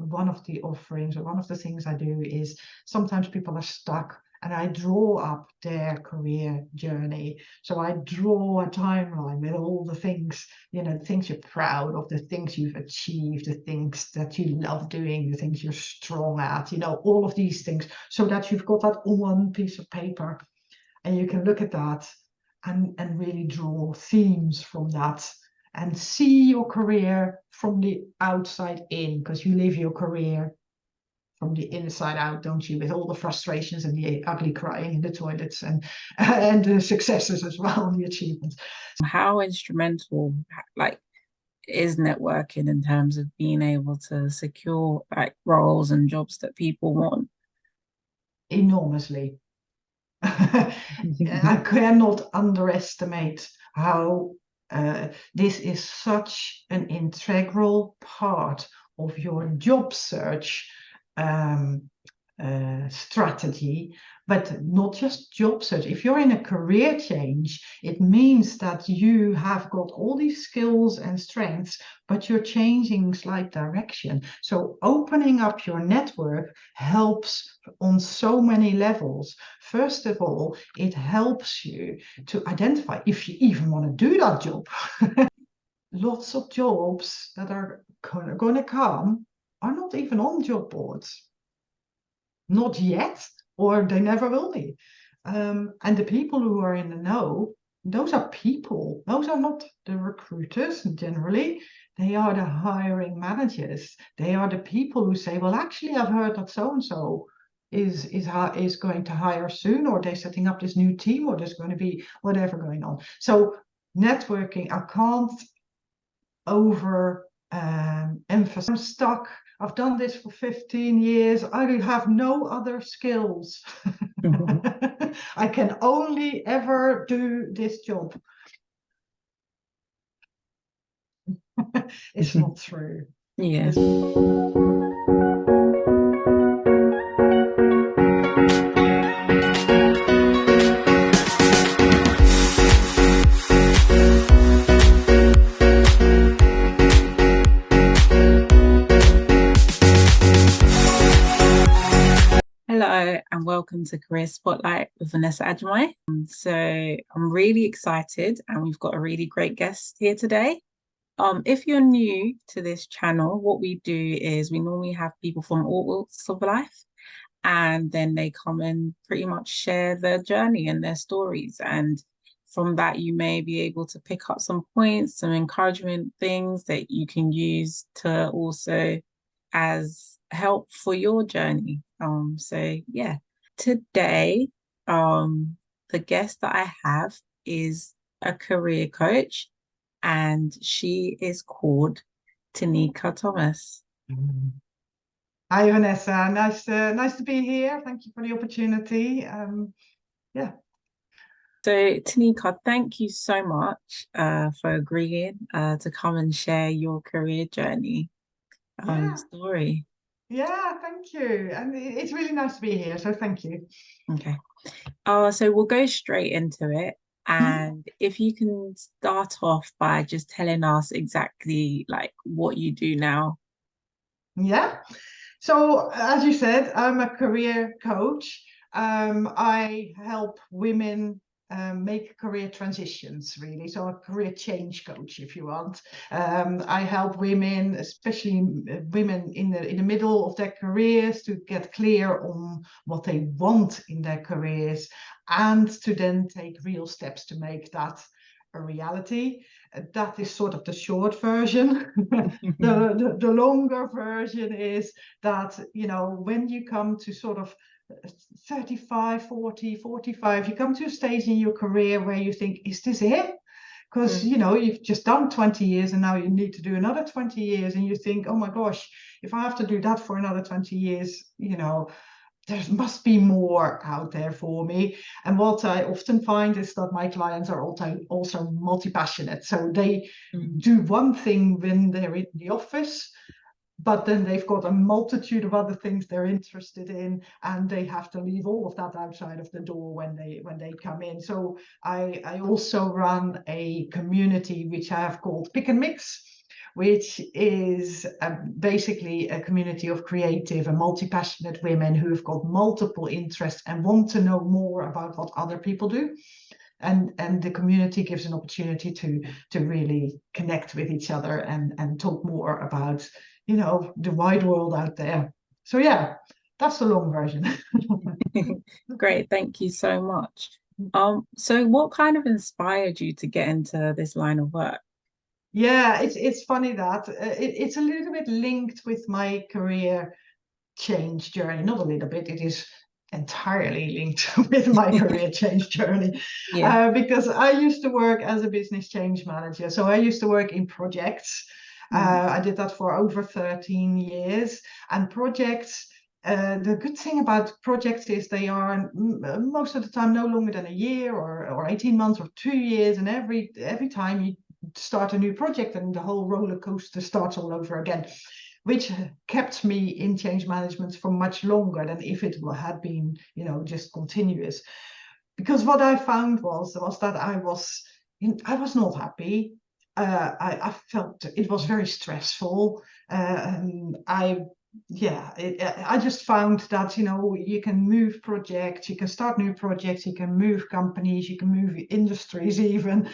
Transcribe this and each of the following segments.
one of the offerings, or one of the things I do, is sometimes people are stuck, and I draw up their career journey. So I draw a timeline with all the things, the things you're proud of, the things you've achieved, the things that you love doing, the things you're strong at, all of these things, so that you've got that on one piece of paper, and you can look at that and really draw themes from that, and see your career from the outside in, because you live your career from the inside out, don't you? With all the frustrations and the ugly crying in the toilets, and the successes as well, and the achievements. How instrumental, like, is networking in terms of being able to secure like roles and jobs that people want? Enormously. I cannot underestimate how this is such an integral part of your job search strategy, but not just job search. If you're in a career change, it means that you have got all these skills and strengths, but you're changing slight direction. So opening up your network helps on so many levels. First of all, it helps you to identify if you even want to do that job. Lots of jobs that are going to come are not even on job boards. Not yet, or they never will be. And the people who are in the know, those are people. Those are not the recruiters generally. They are the hiring managers. They are the people who say, well, actually, I've heard that so-and-so is going to hire soon, or they're setting up this new team, or there's going to be whatever going on. So networking, I can't over emphasize. I'm stuck. I've done this for 15 years. I have no other skills. I can only ever do this job. It's not true. Yeah. Hello and welcome to Career Spotlight with Vanessa Ajamai. So I'm really excited, and we've got a really great guest here today. If you're new to this channel, what we do is we normally have people from all walks of life, and then they come and pretty much share their journey and their stories. And from that, you may be able to pick up some points, some encouragement things that you can use to also as help for your journey. So yeah, today, the guest that I have is a career coach, and she is called Tineke Thomas. Hi, Vanessa. Nice to be here. Thank you for the opportunity. Yeah. So Tineke, thank you so much for agreeing to come and share your career journey story. Yeah, thank you. And it's really nice to be here. So thank you. Okay. So we'll go straight into it. And if you can start off by just telling us exactly like what you do now. Yeah. So as you said, I'm a career coach. I help women make career transitions, really. So a career change coach, if you want. I help women, especially women in the middle of their careers, to get clear on what they want in their careers, and to then take real steps to make that a reality. That is sort of the short version. The longer version is that, when you come to sort of 35, 40, 45, you come to a stage in your career where you think, is this it? Because, you've just done 20 years and now you need to do another 20 years. And you think, oh my gosh, if I have to do that for another 20 years, there must be more out there for me. And what I often find is that my clients are also multi-passionate. So they do one thing when they're in the office, but then they've got a multitude of other things they're interested in, and they have to leave all of that outside of the door when they come in. So I also run a community which I have called Pick and Mix, which is basically a community of creative and multi-passionate women who have got multiple interests and want to know more about what other people do. And the community gives an opportunity to really connect with each other and talk more about, you know, the wide world out there. So yeah, that's the long version. Great, thank you so much. So what kind of inspired you to get into this line of work? Yeah, it's funny that it's a little bit linked with my career change journey. Not a little bit, it is entirely linked with my career change journey, Yeah. because I used to work as a business change manager. So I used to work in projects. Mm, I did that for over 13 years. And projects, the good thing about projects is they are most of the time no longer than a year or 18 months or 2 years. And every time you start a new project and the whole roller coaster starts all over again, which kept me in change management for much longer than if it had been, you know, just continuous. Because what I found was that I was not happy. I felt it was very stressful. I just found that, you know, you can move projects, you can start new projects, you can move companies, you can move industries even.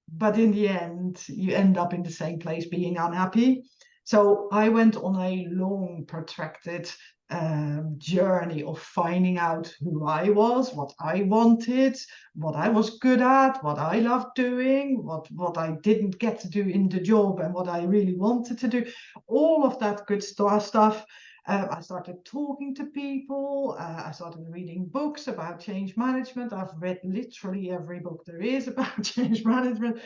But in the end, you end up in the same place being unhappy. So I went on a long, protracted journey of finding out who I was, what I wanted, what I was good at, what I loved doing, what I didn't get to do in the job, and what I really wanted to do. All of that good stuff. I started talking to people. I started reading books about change management. I've read literally every book there is about change management.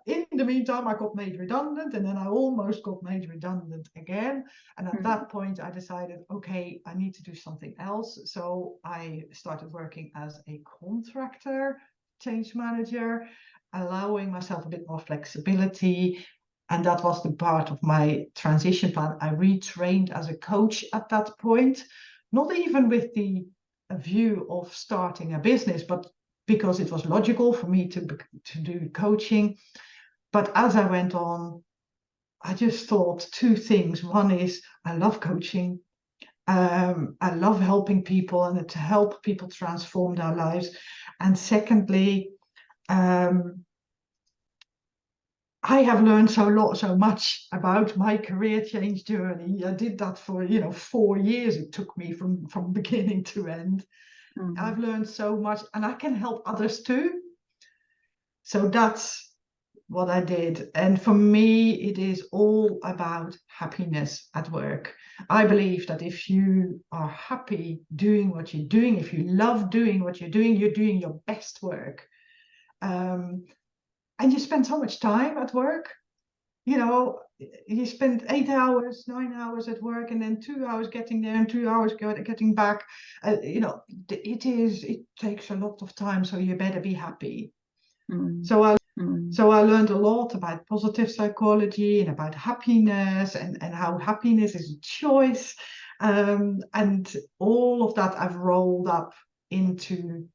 In the meantime, I got made redundant, and then I almost got made redundant again. And at mm, that point, I decided, okay, I need to do something else. So I started working as a contractor change manager, allowing myself a bit more flexibility. And that was the part of my transition plan. I retrained as a coach at that point, not even with the view of starting a business, but because it was logical for me to do coaching. But as I went on, I just thought two things. One is I love coaching. I love helping people and to help people transform their lives. And secondly, I have learned so much about my career change journey. I did that for 4 years. It took me from beginning to end. I've mm, learned so much, and I can help others too. So that's what I did. And for me, it is all about happiness at work. I believe that if you are happy doing what you're doing, if you love doing what you're doing your best work. And you spend so much time at work. You know, you spend 8 hours, 9 hours at work, and then 2 hours getting there and 2 hours getting back. It takes a lot of time, so you better be happy. mm, So I mm, so I learned a lot about positive psychology and about happiness and how happiness is a choice. And all of that I've rolled up into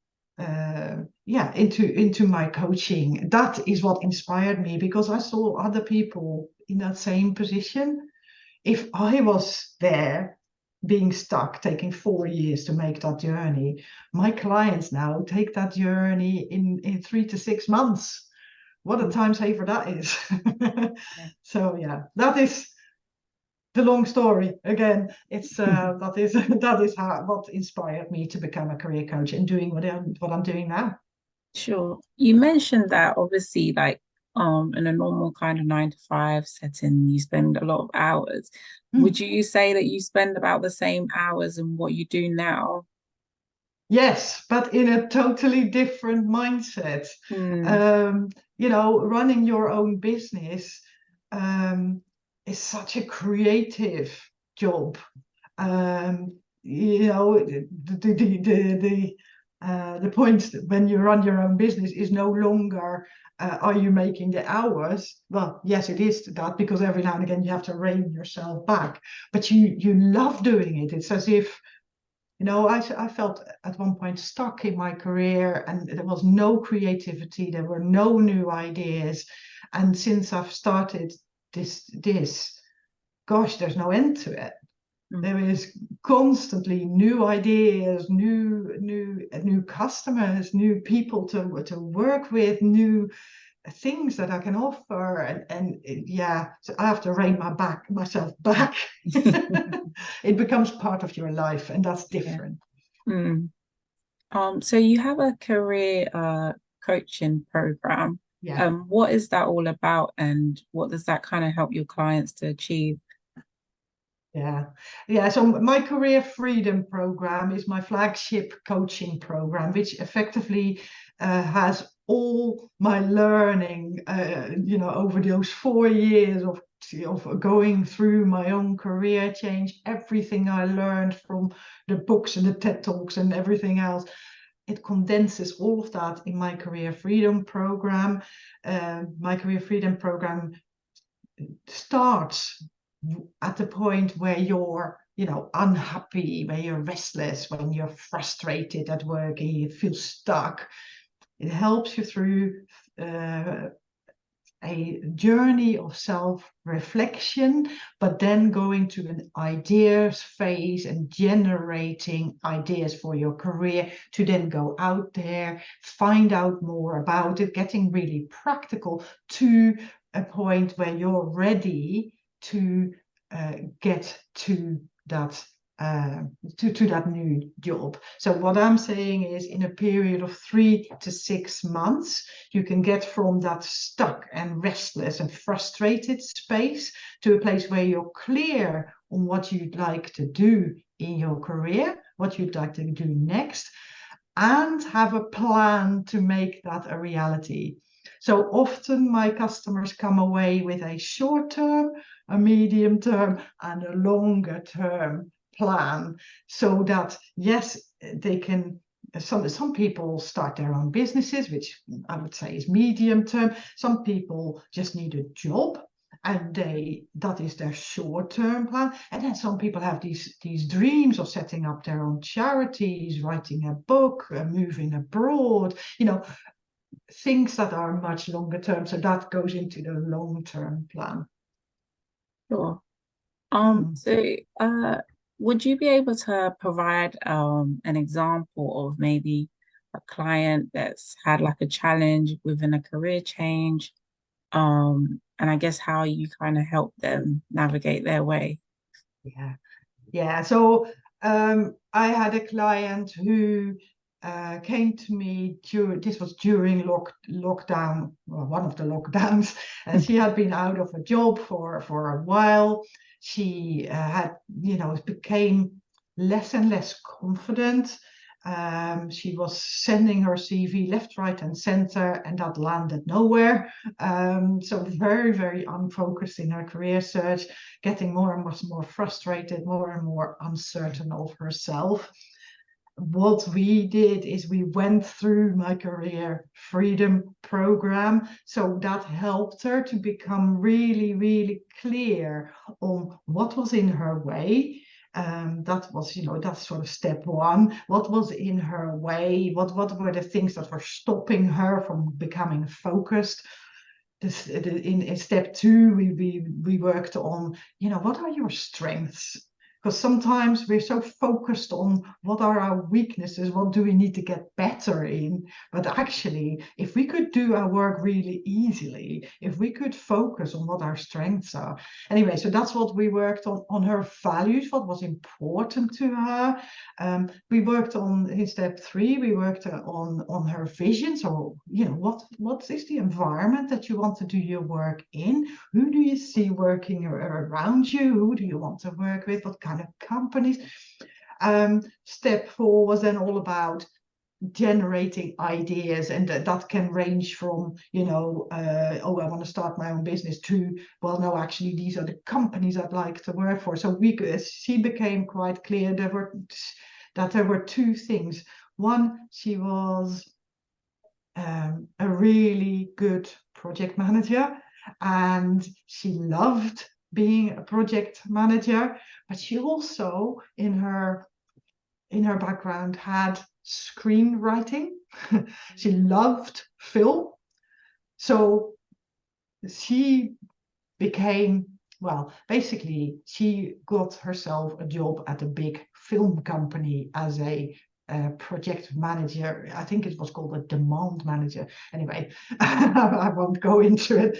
into my coaching. That is what inspired me, because I saw other people in that same position. If I was there being stuck, taking 4 years to make that journey, my clients now take that journey in 3 to 6 months. What a mm. time saver that is. Yeah. So yeah, that is the long story. Again, it's that is what inspired me to become a career coach and doing what I'm doing now. Sure. You mentioned that obviously, like, in a normal kind of 9 to 5 setting, you spend a lot of hours. Would Hmm. you say that you spend about the same hours in what you do now? Yes, but in a totally different mindset. Mm, Um, Running your own business um, is such a creative job. The point when you run your own business is no longer are you making the hours? Well, yes, it is that, because every now and again you have to rein yourself back, but you love doing it. It's as if, I felt at one point stuck in my career, and there was no creativity, there were no new ideas. And since I've started this, gosh, there's no end to it. There is constantly new ideas, new customers, new people to work with, new things that I can offer, and yeah, so I have to rein myself back. It becomes part of your life, and that's different. Yeah. So you have a career coaching program. Yeah. What is that all about, and what does that kind of help your clients to achieve? Yeah. So my Career Freedom Program is my flagship coaching program, which effectively has all my learning, over those 4 years of going through my own career change, everything I learned from the books and the TED Talks and everything else. It condenses all of that in my Career Freedom Program. My Career Freedom Program starts at the point where you're unhappy, where you're restless, when you're frustrated at work and you feel stuck. It helps you through a journey of self-reflection, but then going to an ideas phase and generating ideas for your career to then go out there, find out more about it, getting really practical to a point where you're ready to get to that to that new job. So what I'm saying is, in a period of 3 to 6 months, you can get from that stuck and restless and frustrated space to a place where you're clear on what you'd like to do in your career, what you'd like to do next, and have a plan to make that a reality. So often my customers come away with a short term, a medium term, and a longer term plan, so that yes, they can. Some people start their own businesses, which I would say is medium term. Some people just need a job, and that is their short-term plan. And then some people have these dreams of setting up their own charities, writing a book, moving abroad, things that are much longer term. So that goes into the long-term plan. Sure. Hmm. So would you be able to provide an example of maybe a client that's had like a challenge within a career change? And I guess how you kind of help them navigate their way. Yeah. So I had a client who came to me during lockdown, well, one of the lockdowns, and she had been out of a job for a while. She had, became less and less confident. She was sending her CV left, right, and center, and that landed nowhere. So very, very unfocused in her career search, getting more and more frustrated, more and more uncertain of herself. What we did is we went through my Career Freedom Program. So that helped her to become really, really clear on what was in her way. That was, that's sort of step one. What was in her way? What were the things that were stopping her from becoming focused? In step two, we worked on, what are your strengths? Because sometimes we're so focused on what are our weaknesses, what do we need to get better in. But actually, if we could do our work really easily, if we could focus on what our strengths are. Anyway, so that's what we worked on her values, what was important to her. We worked on, in step three, we worked on her vision. So, what is the environment that you want to do your work in? Who do you see working around you? Who do you want to work with? What kind of companies? Step four was then all about generating ideas, and that can range from, oh, I want to start my own business, to, well, no, actually, these are the companies I'd like to work for. So she became quite clear that there were two things. One, she was a really good project manager, and she loved being a project manager, but she also in her background had screenwriting. She loved film. So she became, well, basically, she got herself a job at a big film company as a project manager. I think it was called a demand manager. Anyway, I won't go into it.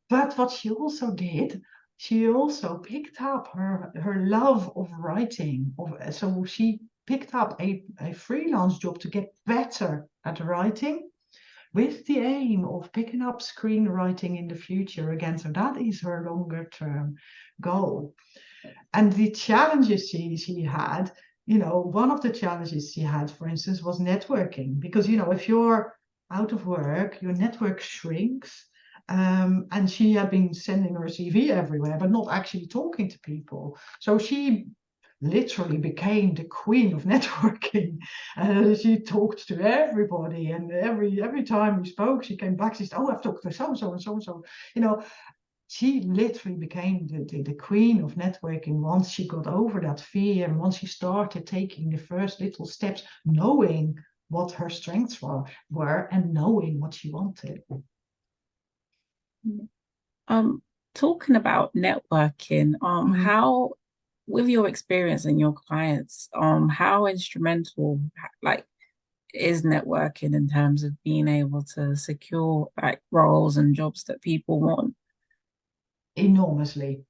But what she also did, she also picked up her love of writing. So she picked up a freelance job to get better at writing with the aim of picking up screenwriting in the future again. So that is her longer term goal. And the challenges she had, one of the challenges she had, for instance, was networking. Because, if you're out of work, your network shrinks. And she had been sending her CV everywhere, but not actually talking to people. So she literally became the queen of networking. She talked to everybody, and every time we spoke, she came back. She said, "Oh, I've talked to so and so and so and so." You know, she literally became the queen of networking once she got over that fear, and once she started taking the first little steps, knowing what her strengths were and knowing what she wanted. Um, Talking about networking, how, with your experience and your clients, how instrumental, like, is networking in terms of being able to secure like roles and jobs that people want? Enormously.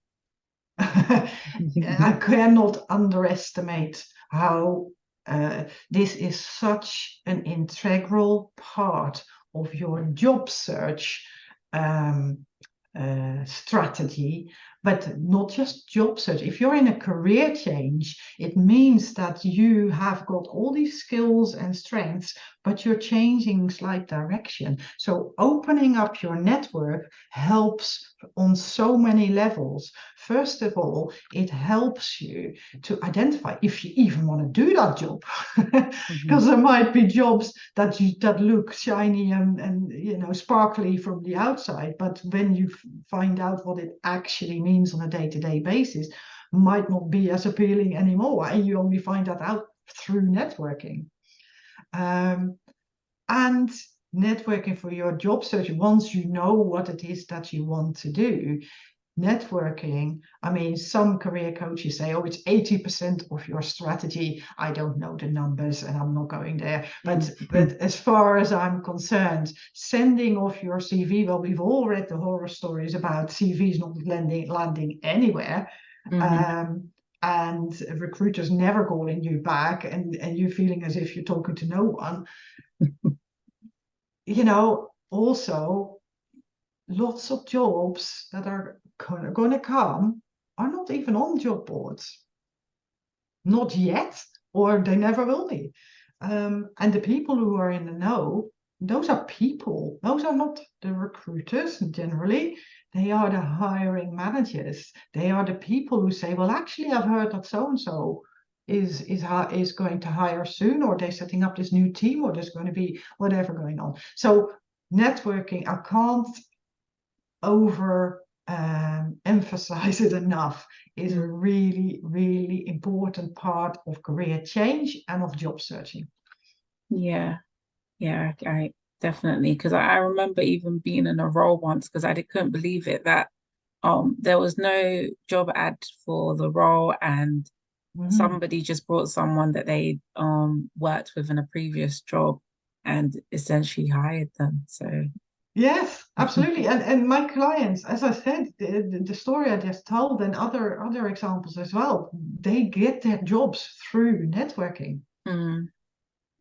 I cannot underestimate how this is such an integral part of your job search strategy, but not just job search. If you're in a career change, it means that you have got all these skills and strengths, but you're changing slight direction. So opening up your network helps on so many levels. First of all, it helps you to identify if you even want to do that job, because there might be jobs that look shiny and sparkly from the outside, but when you find out what it actually means on a day-to-day basis, might not be as appealing anymore, and you only find that out through networking. And networking for your job search, once you know what it is that you want to do, networking, I mean, some career coaches say, oh, it's 80% of your strategy. I don't know the numbers and I'm not going there. But as far as I'm concerned, sending off your CV, well, we've all read the horror stories about CVs not landing anywhere. And recruiters never calling you back, and you feeling as if you're talking to no one. Also, lots of jobs that are going to come are not even on job boards. Not yet, or they never will be. And the people who are in the know, those are people. Those are not the recruiters generally. They are the hiring managers. They are the people who say, well, actually, I've heard that so-and-so is going to hire soon, or they're setting up this new team, or there's going to be whatever going on. So networking, I can't over emphasize it enough, is a really, really important part of career change and of job searching. Yeah, I definitely, because I remember even being in a role once, because I couldn't believe it, that there was no job ad for the role, and somebody just brought someone that they worked with in a previous job and essentially hired them. So yes, absolutely. And my clients, as I said, the story I just told, and other examples as well, they get their jobs through networking.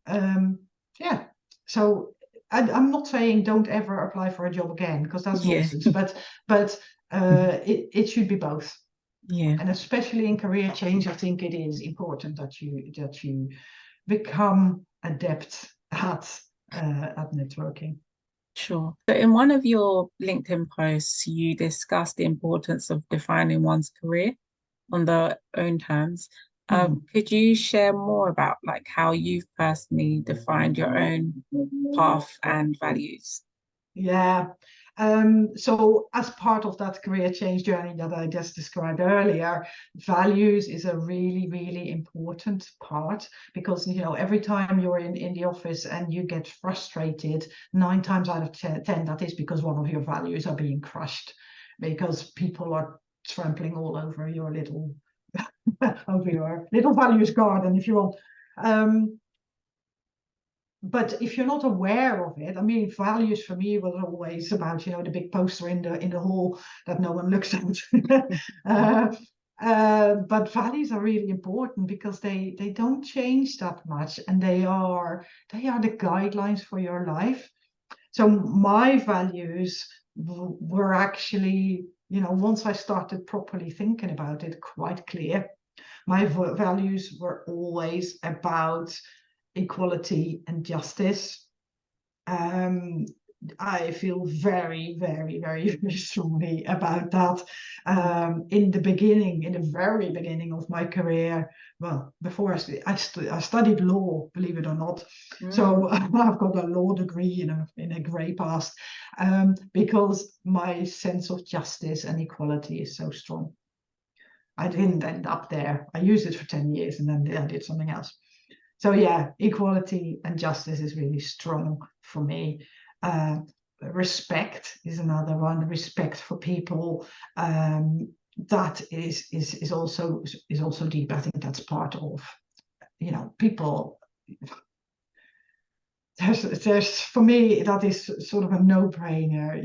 Yeah. So I'm not saying don't ever apply for a job again, because that's nonsense. But it should be both. Yeah. And especially in career change, I think it is important that you become adept at networking. Sure. So in one of your LinkedIn posts, you discussed the importance of defining one's career on their own terms. Could you share more about like how you've personally defined your own path and values? Yeah. So as part of that career change journey that I just described earlier, values is a really, really important part, because every time you're in the office and you get frustrated, 9 times out of 10 that is because one of your values are being crushed, because people are trampling all over your little values garden, if you want. But if you're not aware of it, I mean, values for me was always about, the big poster in the hall that no one looks at. But values are really important because they don't change that much, and they are the guidelines for your life. So my values were actually, once I started properly thinking about it, quite clear. My values were always about equality and justice. I feel very, very, very, very strongly about that. In the very beginning of my career, well, before I studied law, believe it or not. So I've got a law degree in a grey past, because my sense of justice and equality is so strong. I didn't end up there. I used it for 10 years and then I did something else. So yeah, equality and justice is really strong for me. Respect is another one. Respect for people, that is also deep. I think that's part of, people. There's for me, that is sort of a no-brainer.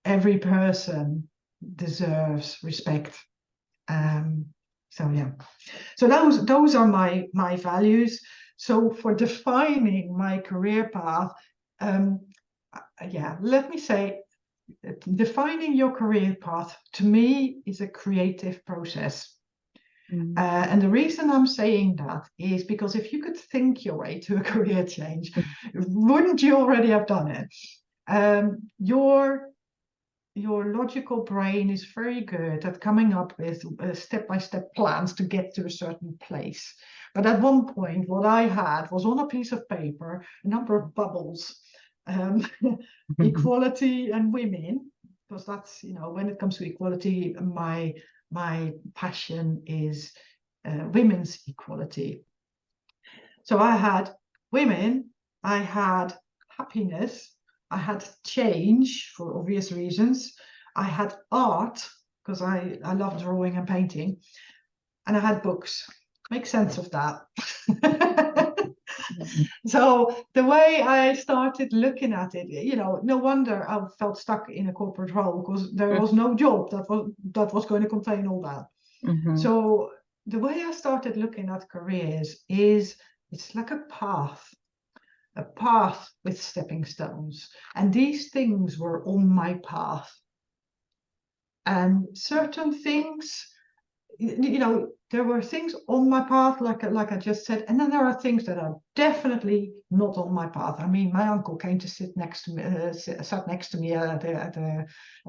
Every person deserves respect. So yeah, so those are my values. So for defining my career path, let me say, defining your career path to me is a creative process. And the reason I'm saying that is because if you could think your way to a career change, wouldn't you already have done it? Your logical brain is very good at coming up with step-by-step plans to get to a certain place. But at one point, what I had was on a piece of paper, a number of bubbles, equality and women, because that's, when it comes to equality, my passion is women's equality. So I had women, I had happiness, I had change for obvious reasons, I had art, because I love drawing and painting, and I had books. Make sense of that. So the way I started looking at it, no wonder I felt stuck in a corporate role, because there was no job that was going to contain all that. So the way I started looking at careers is, it's like a path with stepping stones. And these things were on my path. And certain things, there were things on my path, like I just said, and then there are things that are definitely not on my path. I mean, my uncle came to sit next to me, sat next to me at a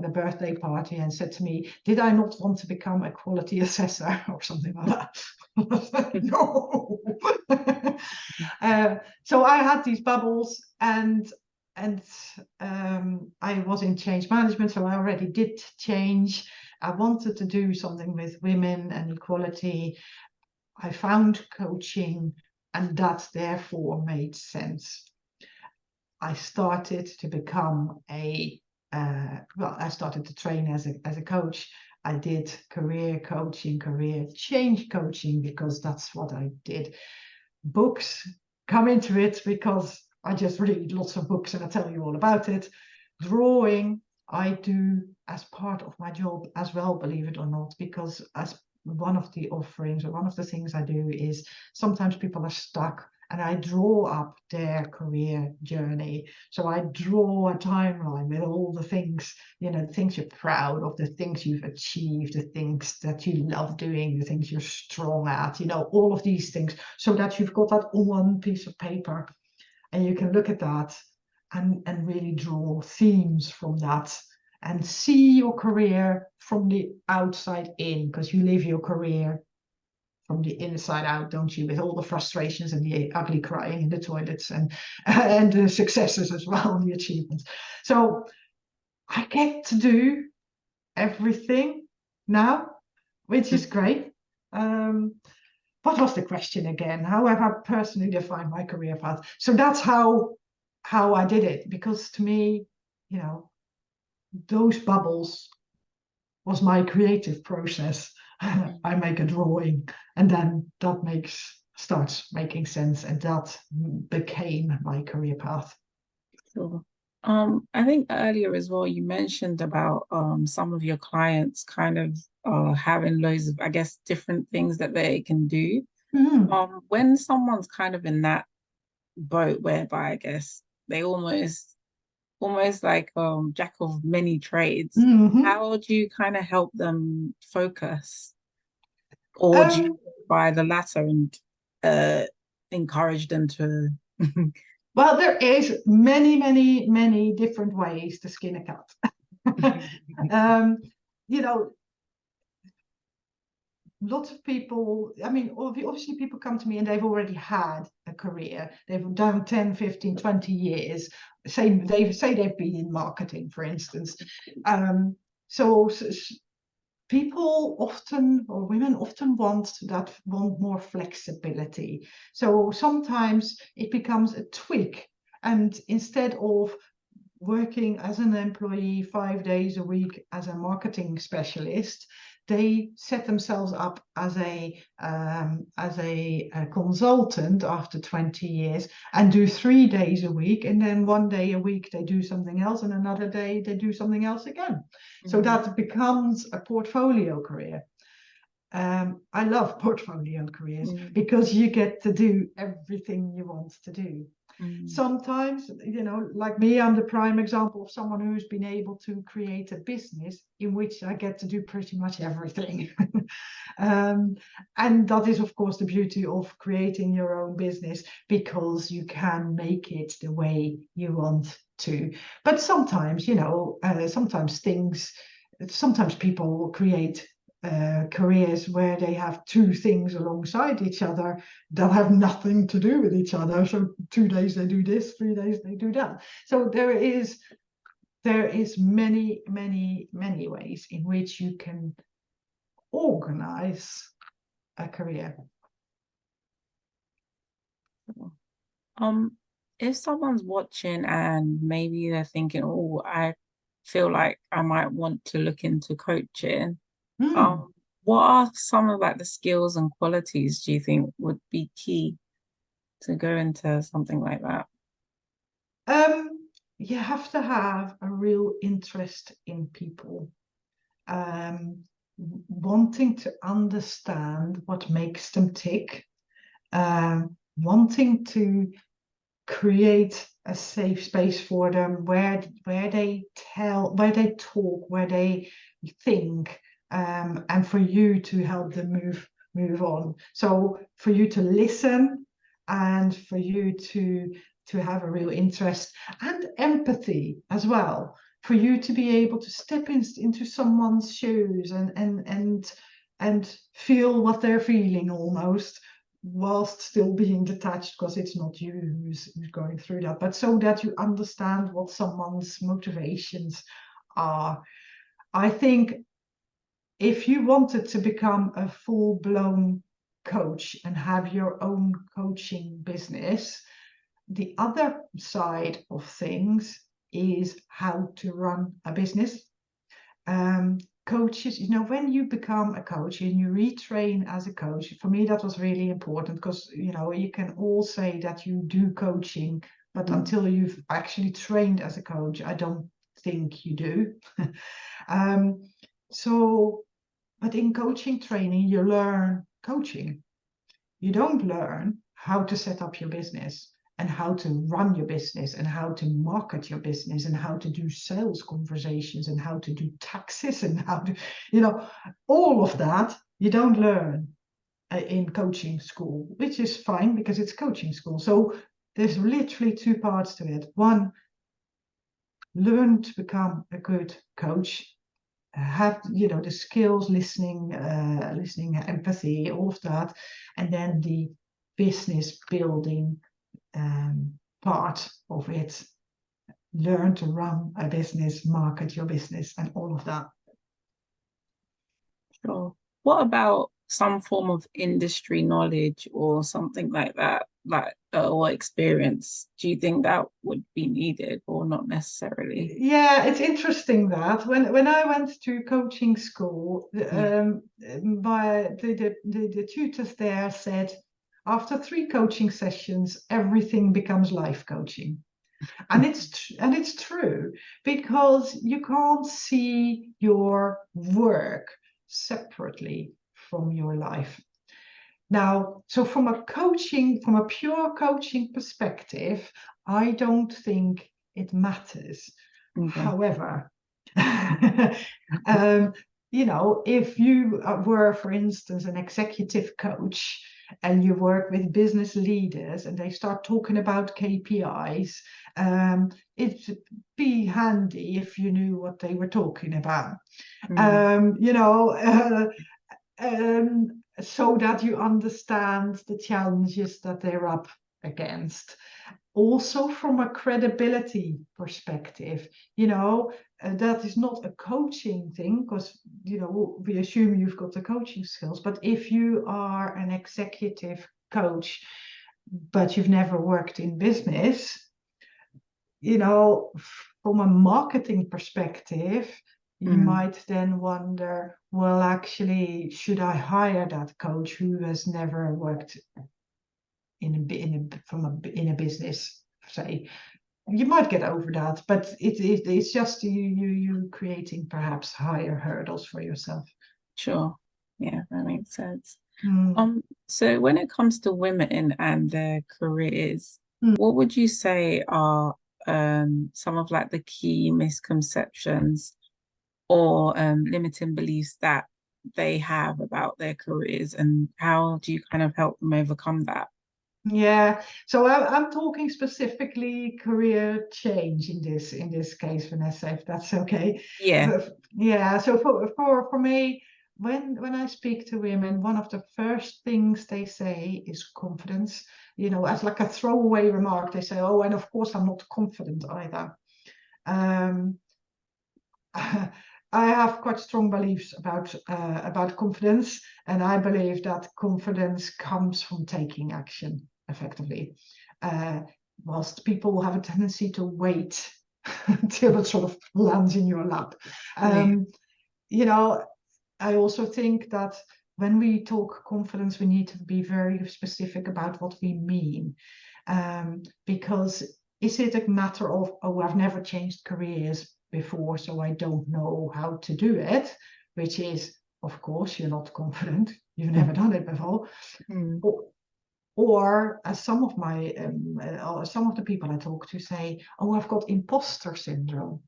birthday party and said to me, "Did I not want to become a quality assessor or something like that?" No. So I had these bubbles, and I was in change management, so I already did change. I wanted to do something with women and equality. I found coaching, and that therefore made sense. I started to become I started to train as a coach. I did career coaching, career change coaching, because that's what I did. Books come into it because I just read lots of books and I tell you all about it. Drawing, I do as part of my job as well, believe it or not, because as one of the offerings, or one of the things I do, is sometimes people are stuck, and I draw up their career journey. So I draw a timeline with all the things, the things you're proud of, the things you've achieved, the things that you love doing, the things you're strong at, all of these things, so that you've got that on one piece of paper, and you can look at that and really draw themes from that, and see your career from the outside in, because you live your career from the inside out, don't you? With all the frustrations and the ugly crying in the toilets, and the successes as well, and the achievements. So I get to do everything now, which is great. What was the question again? How have I personally defined my career path? So that's how I did it, because to me, you know, those bubbles was my creative process. I make a drawing, and then that starts making sense, and that became my career path. Sure. I think earlier as well, you mentioned about some of your clients kind of having loads of, I guess, different things that they can do. Mm. When someone's kind of in that boat whereby I guess they almost like jack of many trades, Mhm. how do you kind of help them focus? Or do you Um, by the latter and uh encourage them to well, there is many different ways to skin a cat. um, you know, lots of people, I mean, obviously people come to me and they've already had a career. They've done 10, 15, 20 years. They say they've been in marketing, for instance. Um, so people often, or women often want more flexibility. So sometimes it becomes a tweak. And instead of working as an employee 5 days a week as a marketing specialist, they set themselves up as a consultant after 20 years and do 3 days a week, and then 1 day a week they do something else, and another day they do something else again. So Mm, that becomes a portfolio career. I love portfolio careers mm, because you get to do everything you want to do. mm, Sometimes, like me, I'm the prime example of someone who's been able to create a business in which I get to do pretty much everything. And that is, of course, the beauty of creating your own business, because you can make it the way you want to. But sometimes, sometimes people create careers where they have two things alongside each other that have nothing to do with each other. So 2 days they do this, 3 days they do that. So there is many ways in which you can organize a career. sure. If someone's watching and maybe they're thinking, oh, I feel like I might want to look into coaching, Hmm. um, what are some of like the skills and qualities do you think would be key to go into something like that? You have to have a real interest in people, um, wanting to understand what makes them tick, wanting to create a safe space for them where they talk, where they think, and for you to help them move on. So for you to listen, and for you to have a real interest and empathy as well, for you to be able to step into someone's shoes and feel what they're feeling, almost, whilst still being detached, because it's not you who's going through that, but so that you understand what someone's motivations are. I think if you wanted to become a full-blown coach and have your own coaching business, the other side of things is how to run a business. Coaches, when you become a coach and you retrain as a coach, for me that was really important, because you can all say that you do coaching, but until you've actually trained as a coach, I don't think you do. um, so, but in coaching training, you learn coaching. You don't learn how to set up your business, and how to run your business, and how to market your business, and how to do sales conversations, and how to do taxes, and how to, all of that you don't learn in coaching school, which is fine because it's coaching school. So there's literally two parts to it. One, learn to become a good coach, have the skills, listening, empathy, all of that, and then the business building part of it. learn to run a business, market your business, and all of that. Sure. What about some form of industry knowledge or something like that, like or experience? Do you think that would be needed or not necessarily? Yeah, it's interesting that when I went to coaching school, Yeah. the tutors there said, after 3 coaching sessions, everything becomes life coaching. And it's true, because you can't see your work separately from your life. Now, so from a pure coaching perspective, I don't think it matters. Okay. However, um, if you were, for instance, an executive coach and you work with business leaders and they start talking about KPIs, it'd be handy if you knew what they were talking about. Mm, Um, so that you understand the challenges that they're up against. Also, from a credibility perspective, that is not a coaching thing, because we assume you've got the coaching skills. But if you are an executive coach but you've never worked in business, from a marketing perspective, you mm, might then wonder, well, actually, should I hire that coach who has never worked in a business, say? You might get over that, but it's just you creating perhaps higher hurdles for yourself. sure. Yeah, that makes sense. Mm. So when it comes to women and their careers, Mm. what would you say are some of like the key misconceptions or limiting beliefs that they have about their careers, and how do you kind of help them overcome that? Yeah, so I'm talking specifically career change in this case, Vanessa, if that's okay. Yeah. Yeah, so for me, when I speak to women, one of the first things they say is confidence. As like a throwaway remark, they say, "Oh, and of course I'm not confident either." Um, I have quite strong beliefs about confidence, and I believe that confidence comes from taking action effectively. Uh, Whilst people have a tendency to wait until it sort of lands in your lap. Yeah. Um, you know, I also think that when we talk confidence, we need to be very specific about what we mean. Because is it a matter of, oh, I've never changed careers before, so I don't know how to do it, which is, of course, you're not confident, you've never done it before. Mm, Or as some of the people I talk to say, oh, I've got imposter syndrome.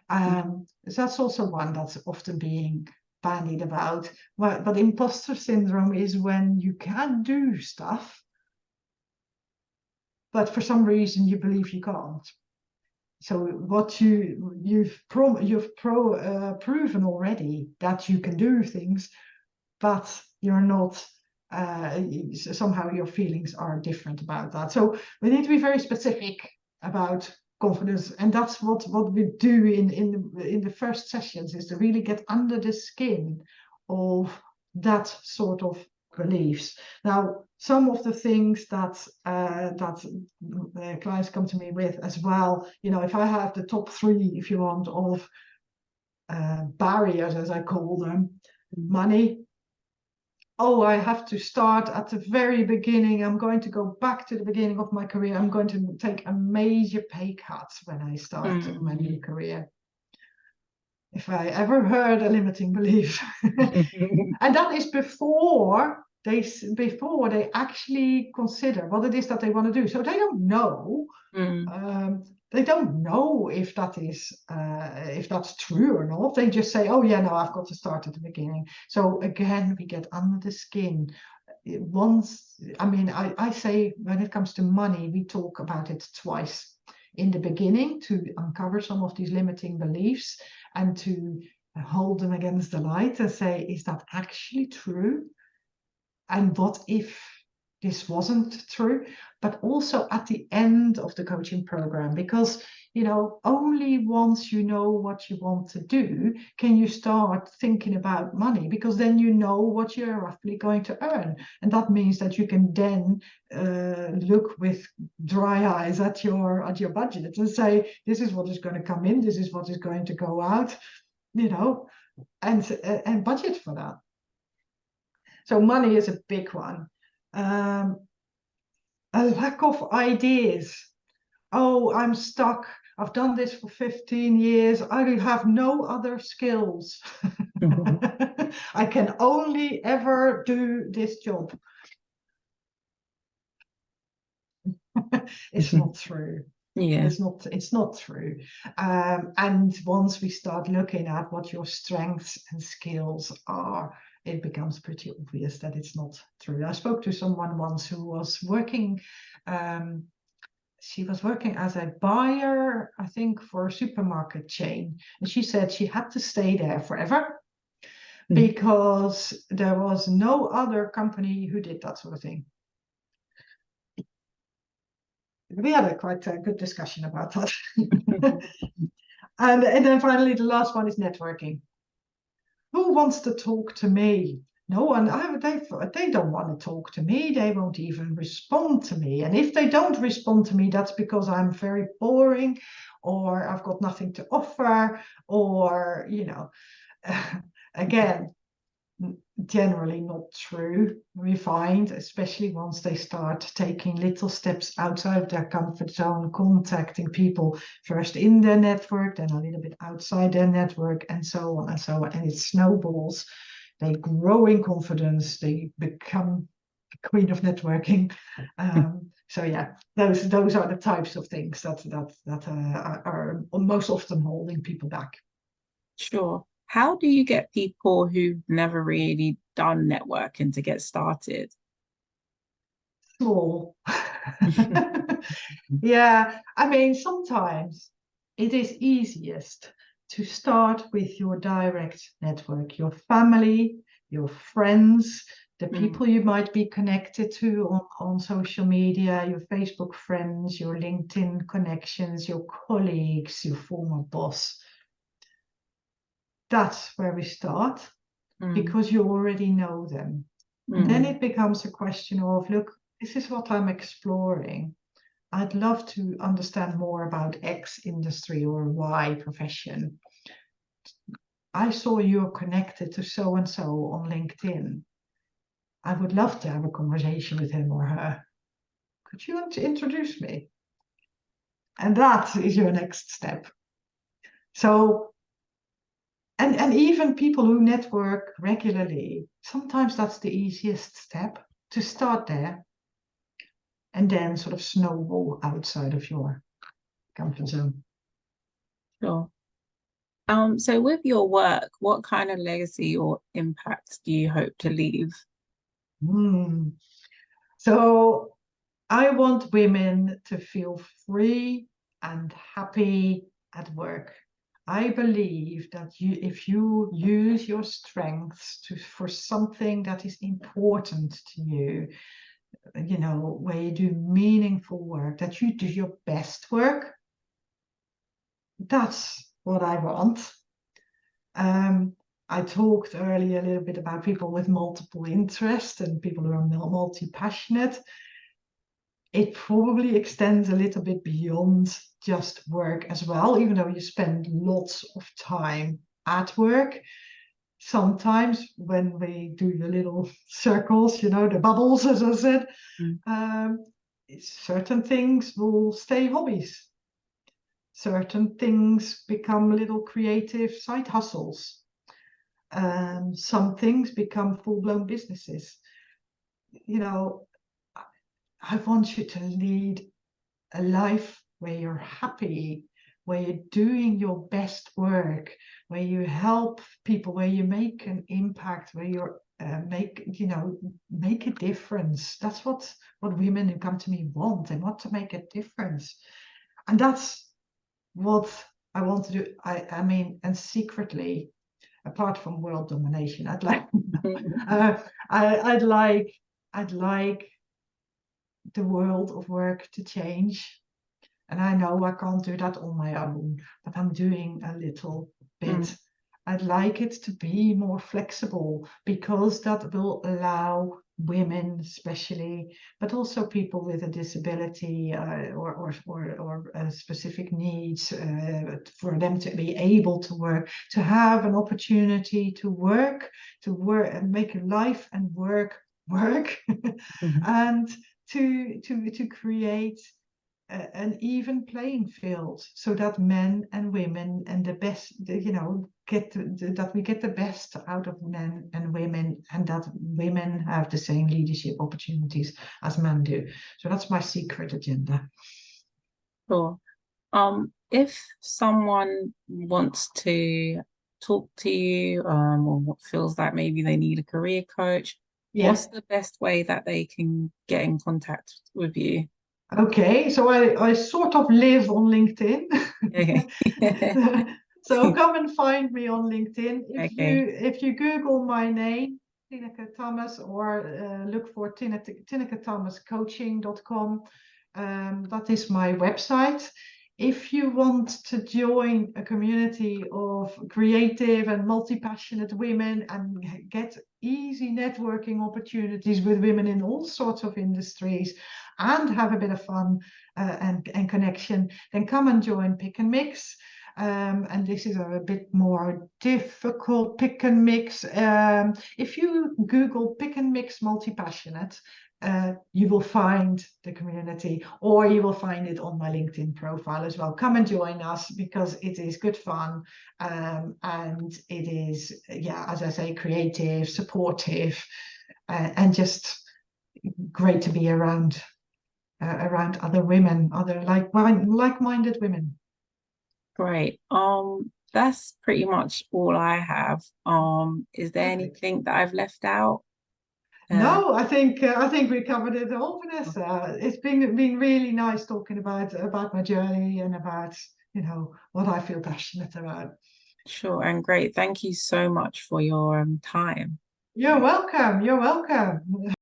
mm, That's also one that's often being bandied about. But imposter syndrome is when you can do stuff, but for some reason you believe you can't. So what proven already that you can do things, but you're not. Somehow your feelings are different about that. So we need to be very specific about confidence, and that's what we do in the first sessions, is to really get under the skin of that sort of beliefs. Now, some of the things that clients come to me with as well, if I have the top 3, if you want, of barriers, as I call them: mm, money. Oh, I have to start at the very beginning. I'm going to go back to the beginning of my career. I'm going to take a major pay cut when I start my new career. If I ever heard a limiting belief. And that is before they actually consider what it is that they want to do. So they don't know. mm, They don't know if that's true or not. They just say, "Oh yeah, no, I've got to start at the beginning." So again, we get under the skin. I say, when it comes to money, we talk about it twice: in the beginning, to uncover some of these limiting beliefs and to hold them against the light and say, is that actually true? And what if this wasn't true, but also at the end of the coaching program, because only once you know what you want to do can you start thinking about money, because then you know what you're roughly going to earn, and that means that you can then look with dry eyes at your budget and say, this is what is going to come in, this is what is going to go out, and budget for that. So money is a big one. A lack of ideas. Oh, I'm stuck. I've done this for 15 years. I have no other skills. I can only ever do this job. It's not true. Yeah. It's not true. And once we start looking at what your strengths and skills are, it becomes pretty obvious that it's not true. I spoke to someone once who was working, she was working as a buyer, I think, for a supermarket chain. And she said she had to stay there forever because there was no other company who did that sort of thing. We had a quite good discussion about that. And then finally, the last one is networking. Who wants to talk to me? No one. They don't want to talk to me. They won't even respond to me. And if they don't respond to me, that's because I'm very boring, or I've got nothing to offer, or, again, generally not true, we find, especially once they start taking little steps outside of their comfort zone, contacting people first in their network, then a little bit outside their network, and so on and so on. And it snowballs. They grow in confidence. They become the queen of networking. So yeah, those are the types of things that are most often holding people back. Sure. How do you get people who've never really done networking to get started? Small. Yeah, I mean, sometimes it is easiest to start with your direct network, your family, your friends, the people you might be connected to on social media, your Facebook friends, your LinkedIn connections, your colleagues, your former boss. That's where we start because you already know them. And then it becomes a question of, look, this is what I'm exploring. I'd love to understand more about X industry or Y profession. I saw you're connected to so and so on LinkedIn. I would love to have a conversation with him or her. Could you introduce me? And that is your next step. So, and even people who network regularly, sometimes that's the easiest step, to start there and then sort of snowball outside of your comfort zone. Sure. So with your work, what kind of legacy or impact do you hope to leave? So I want women to feel free and happy at work. I believe that if you use your strengths for something that is important to you, where you do meaningful work, that you do your best work, that's what I want. I talked earlier a little bit about people with multiple interests and people who are multi-passionate. It probably extends a little bit beyond just work as well, even though you spend lots of time at work. Sometimes when we do the little circles, the bubbles, as I said, certain things will stay hobbies. Certain things become little creative side hustles. Some things become full-blown businesses. I want you to lead a life where you're happy, where you're doing your best work, where you help people, where you make an impact, where you're make a difference. That's what women who come to me want. They want to make a difference, and that's what I want to do. I mean, and secretly, apart from world domination, I'd like the world of work to change. And I know I can't do that on my own, but I'm doing a little bit. I'd like it to be more flexible because that will allow women, especially, but also people with a disability or specific needs, for them to be able to work, to have an opportunity to work and make life and work work, Mm. and to create an even playing field so that men and women and the best, that we get the best out of men and women, and that women have the same leadership opportunities as men do. So that's my secret agenda. Sure. If someone wants to talk to you, or feels like maybe they need a career coach, Yeah. what's the best way that they can get in contact with you? Okay, so I sort of live on LinkedIn. Okay. So come and find me on LinkedIn. Okay. If you Google my name, Tineke Thomas, or look for tinekethomascoaching.com, that is my website. If you want to join a community of creative and multi-passionate women and get easy networking opportunities with women in all sorts of industries and have a bit of fun, and connection, then come and join Pick and Mix. And this is a bit more difficult pick and mix. If you Google Pick and Mix Multi-Passionate, you will find the community, or you will find it on my LinkedIn profile as well. Come and join us because it is good fun, and it is, yeah, as I say, creative, supportive, and just great to be around other women, other like-minded women. Great. That's pretty much all I have. Is there Perfect. anything that I've left out? Uh, No, I think we covered it all, Vanessa. It's been really nice talking about my journey and about what I feel passionate about. sure, and great. Thank you so much for your time. You're welcome. You're welcome.